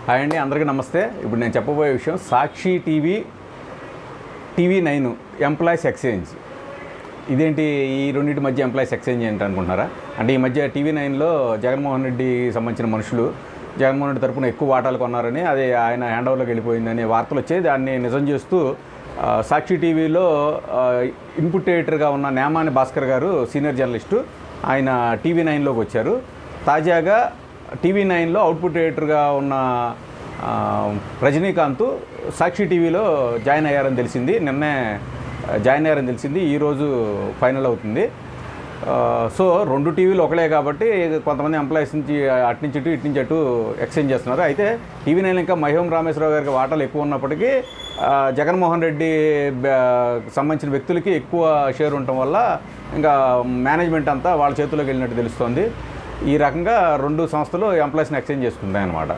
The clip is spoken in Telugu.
హాయ్ అండి, అందరికీ నమస్తే. ఇప్పుడు నేను చెప్పబోయే విషయం సాక్షి టీవీ9 ఎంప్లాయీస్ ఎక్స్చేంజ్. ఇదేంటి ఈ రెండింటి మధ్య ఎంప్లాయీస్ ఎక్స్చేంజ్ ఏంటి అనుకుంటున్నారా? అంటే ఈ మధ్య టీవీ9లో జగన్మోహన్ రెడ్డికి సంబంధించిన మనుషులు జగన్మోహన్ రెడ్డి తరపున ఎక్కువ వాటాలు కొన్నారని, అది ఆయన హ్యాండ్ ఓవర్లోకి వెళ్ళిపోయిందని వార్తలు వచ్చాయి. దాన్ని నిజం చేస్తూ సాక్షి టీవీలో ఇన్పుట్ ఎడిటర్గా ఉన్న నేమాని భాస్కర్ గారు, సీనియర్ జర్నలిస్టు, ఆయన టీవీ9లోకి వచ్చారు. తాజాగా టీవీ9లో అవుట్పుట్ ఎడిటర్గా ఉన్న రజనీకాంత్ సాక్షి టీవీలో జాయిన్ అయ్యారని తెలిసింది. నిన్నే జాయిన్ అయ్యారని తెలిసింది. ఈరోజు ఫైనల్ అవుతుంది. సో రెండు టీవీలు ఒకలే కాబట్టి కొంతమంది ఎంప్లాయీస్ నుంచి అటు నుంచి అటు ఎక్స్చేంజ్ చేస్తున్నారు. అయితే టీవీ9 ఇంకా మహేం రామేశ్వరరావు గారికి వాటాలు ఎక్కువ ఉన్నప్పటికీ జగన్మోహన్ రెడ్డి సంబంధించిన వ్యక్తులకి ఎక్కువ షేర్ ఉండటం వల్ల ఇంకా మేనేజ్మెంట్ అంతా వాళ్ళ చేతుల్లోకి వెళ్ళినట్టు తెలుస్తోంది. ఈ రకంగా రెండు సంస్థలు ఎంప్లాయీస్ని ఎక్స్చేంజ్ చేసుకుంటాయి అన్నమాట.